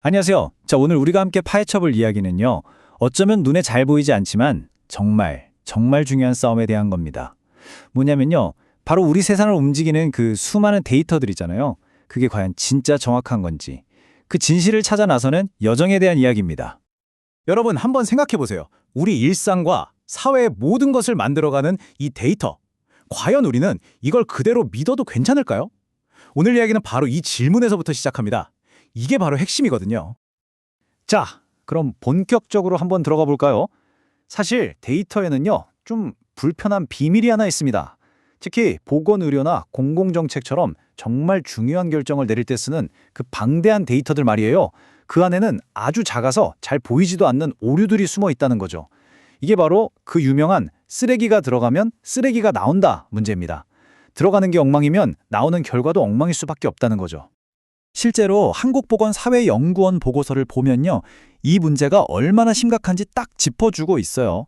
안녕하세요. 자, 오늘 우리가 함께 파헤쳐볼 이야기는요. 어쩌면 눈에 잘 보이지 않지만 정말 중요한 싸움에 대한 겁니다. 뭐냐면요. 바로 우리 세상을 움직이는 그 수많은 데이터들이잖아요. 그게 과연 진짜 정확한 건지. 그 진실을 찾아 나서는 여정에 대한 이야기입니다. 여러분 한번 생각해 보세요. 우리 일상과 사회의 모든 것을 만들어가는 이 데이터. 과연 우리는 이걸 그대로 믿어도 괜찮을까요? 오늘 이야기는 바로 이 질문에서부터 시작합니다. 이게 바로 핵심이거든요. 자, 그럼 본격적으로 한번 들어가 볼까요? 사실 데이터에는요, 좀 불편한 비밀이 하나 있습니다. 특히 보건의료나 공공정책처럼 정말 중요한 결정을 내릴 때 쓰는 그 방대한 데이터들 말이에요. 그 안에는 아주 작아서 잘 보이지도 않는 오류들이 숨어 있다는 거죠. 이게 바로 그 유명한 쓰레기가 들어가면 쓰레기가 나온다 문제입니다. 들어가는 게 엉망이면 나오는 결과도 엉망일 수밖에 없다는 거죠. 실제로 한국보건사회연구원 보고서를 보면요. 이 문제가 얼마나 심각한지 딱 짚어주고 있어요.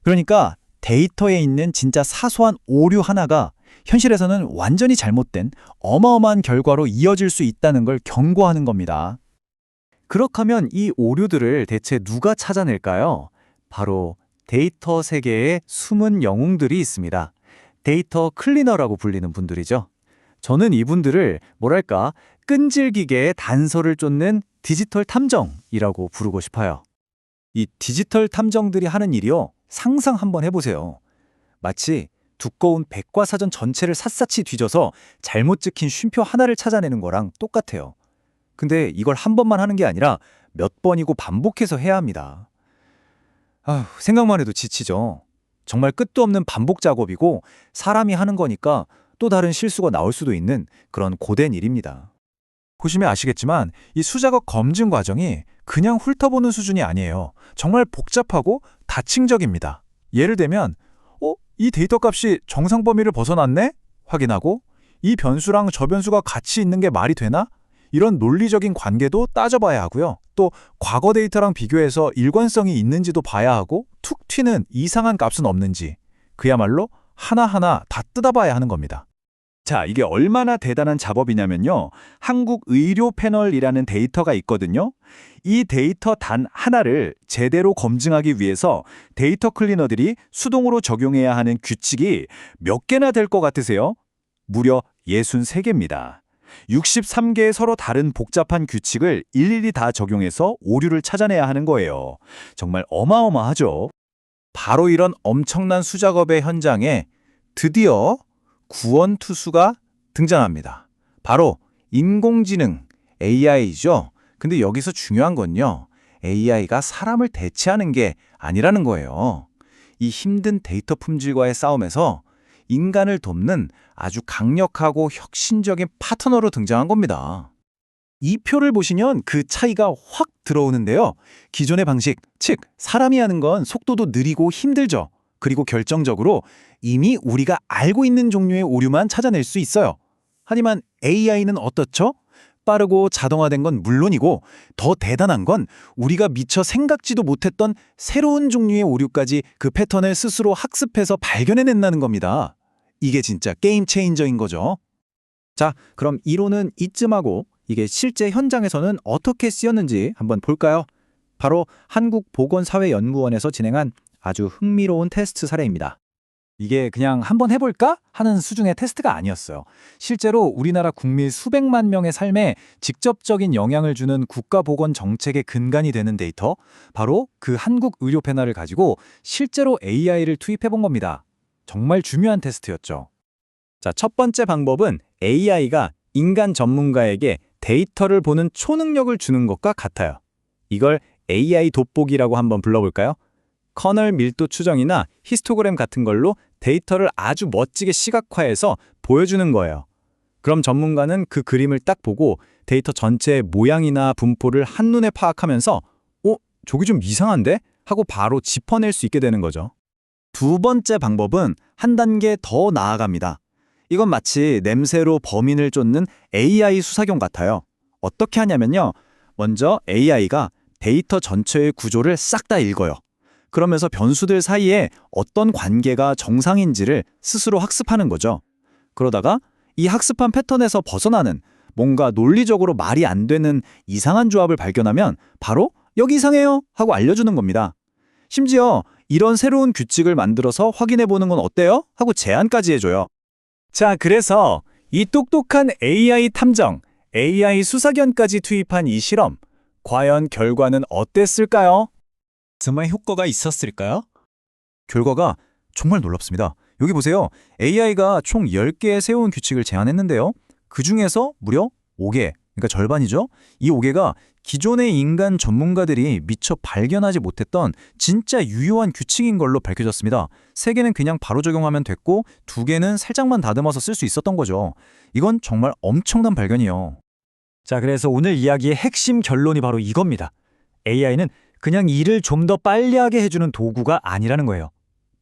그러니까 데이터에 있는 진짜 사소한 오류 하나가 현실에서는 완전히 잘못된 어마어마한 결과로 이어질 수 있다는 걸 경고하는 겁니다. 그렇다면 이 오류들을 대체 누가 찾아낼까요? 바로 데이터 세계의 숨은 영웅들이 있습니다. 데이터 클리너라고 불리는 분들이죠. 저는 이분들을 끈질기게 단서를 쫓는 디지털 탐정이라고 부르고 싶어요. 이 디지털 탐정들이 하는 일이요. 상상 한번 해보세요. 마치 두꺼운 백과사전 전체를 샅샅이 뒤져서 잘못 찍힌 쉼표 하나를 찾아내는 거랑 똑같아요. 근데 이걸 한 번만 하는 게 아니라 몇 번이고 반복해서 해야 합니다. 생각만 해도 지치죠. 정말 끝도 없는 반복 작업이고 사람이 하는 거니까 또 다른 실수가 나올 수도 있는 그런 고된 일입니다. 보시면 아시겠지만 이 수작업 검증 과정이 그냥 훑어보는 수준이 아니에요. 정말 복잡하고 다층적입니다. 예를 들면 이 데이터 값이 정상 범위를 벗어났네? 확인하고 이 변수랑 저 변수가 같이 있는 게 말이 되나? 이런 논리적인 관계도 따져봐야 하고요. 또 과거 데이터랑 비교해서 일관성이 있는지도 봐야 하고 툭 튀는 이상한 값은 없는지 그야말로 하나하나 다 뜯어봐야 하는 겁니다. 자, 이게 얼마나 대단한 작업이냐면요. 한국의료패널이라는 데이터가 있거든요. 이 데이터 단 하나를 제대로 검증하기 위해서 데이터 클리너들이 수동으로 적용해야 하는 규칙이 몇 개나 될 것 같으세요? 무려 63개입니다. 63개의 서로 다른 복잡한 규칙을 일일이 다 적용해서 오류를 찾아내야 하는 거예요. 정말 어마어마하죠. 바로 이런 엄청난 수작업의 현장에 드디어 구원투수가 등장합니다. 바로 인공지능 AI죠. 근데 여기서 중요한 건요. AI가 사람을 대체하는 게 아니라는 거예요. 이 힘든 데이터 품질과의 싸움에서 인간을 돕는 아주 강력하고 혁신적인 파트너로 등장한 겁니다. 이 표를 보시면 그 차이가 확 들어오는데요. 기존의 방식, 즉 사람이 하는 건 속도도 느리고 힘들죠. 그리고 결정적으로 이미 우리가 알고 있는 종류의 오류만 찾아낼 수 있어요. 하지만 AI는 어떻죠? 빠르고 자동화된 건 물론이고 더 대단한 건 우리가 미처 생각지도 못했던 새로운 종류의 오류까지 그 패턴을 스스로 학습해서 발견해낸다는 겁니다. 이게 진짜 게임 체인저인 거죠. 자, 그럼 이론은 이쯤 하고 이게 실제 현장에서는 어떻게 쓰였는지 한번 볼까요? 바로 한국보건사회연구원에서 진행한 아주 흥미로운 테스트 사례입니다. 이게 그냥 한번 해볼까 하는 수준의 테스트가 아니었어요. 실제로 우리나라 국민 수백만 명의 삶에 직접적인 영향을 주는 국가보건 정책의 근간이 되는 데이터, 바로 그 한국의료패널을 가지고 실제로 AI를 투입해본 겁니다. 정말 중요한 테스트였죠. 자, 첫 번째 방법은 AI가 인간 전문가에게 데이터를 보는 초능력을 주는 것과 같아요. 이걸 AI 돋보기라고 한번 불러볼까요? 커널 밀도 추정이나 히스토그램 같은 걸로 데이터를 아주 멋지게 시각화해서 보여주는 거예요. 그럼 전문가는 그 그림을 딱 보고 데이터 전체의 모양이나 분포를 한눈에 파악하면서 저기 좀 이상한데? 하고 바로 짚어낼 수 있게 되는 거죠. 두 번째 방법은 한 단계 더 나아갑니다. 이건 마치 냄새로 범인을 쫓는 AI 수사경 같아요. 어떻게 하냐면요. 먼저 AI가 데이터 전체의 구조를 싹 다 읽어요. 그러면서 변수들 사이에 어떤 관계가 정상인지를 스스로 학습하는 거죠. 그러다가 이 학습한 패턴에서 벗어나는 뭔가 논리적으로 말이 안 되는 이상한 조합을 발견하면 바로 여기 이상해요 하고 알려주는 겁니다. 심지어 이런 새로운 규칙을 만들어서 확인해 보는 건 어때요? 하고 제안까지 해줘요. 자, 그래서 이 똑똑한 AI 탐정, AI 수사견까지 투입한 이 실험, 과연 결과는 어땠을까요? 정말 효과가 있었을까요? 결과가 정말 놀랍습니다. 여기 보세요. AI가 총 10개의 새로운 규칙을 제안했는데요. 그중에서 무려 5개, 그러니까 절반이죠. 이 5개가 기존의 인간 전문가들이 미처 발견하지 못했던 진짜 유효한 규칙인 걸로 밝혀졌습니다. 3개는 그냥 바로 적용하면 됐고 2개는 살짝만 다듬어서 쓸 수 있었던 거죠. 이건 정말 엄청난 발견이에요. 자, 그래서 오늘 이야기의 핵심 결론이 바로 이겁니다. AI는 그냥 일을 좀 더 빨리 하게 해주는 도구가 아니라는 거예요.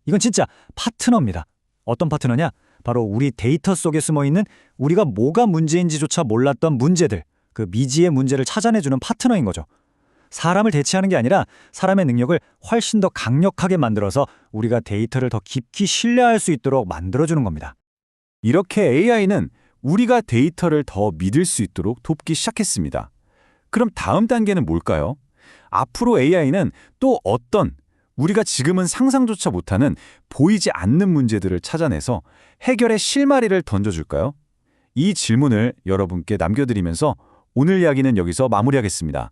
이건 진짜 파트너입니다. 어떤 파트너냐? 바로 우리 데이터 속에 숨어있는 우리가 뭐가 문제인지조차 몰랐던 문제들, 그 미지의 문제를 찾아내주는 파트너인 거죠. 사람을 대체하는 게 아니라 사람의 능력을 훨씬 더 강력하게 만들어서 우리가 데이터를 더 깊이 신뢰할 수 있도록 만들어주는 겁니다. 이렇게 AI는 우리가 데이터를 더 믿을 수 있도록 돕기 시작했습니다. 그럼 다음 단계는 뭘까요? 앞으로 AI는 또 어떤 우리가 지금은 상상조차 못하는 보이지 않는 문제들을 찾아내서 해결의 실마리를 던져줄까요? 이 질문을 여러분께 남겨드리면서 오늘 이야기는 여기서 마무리하겠습니다.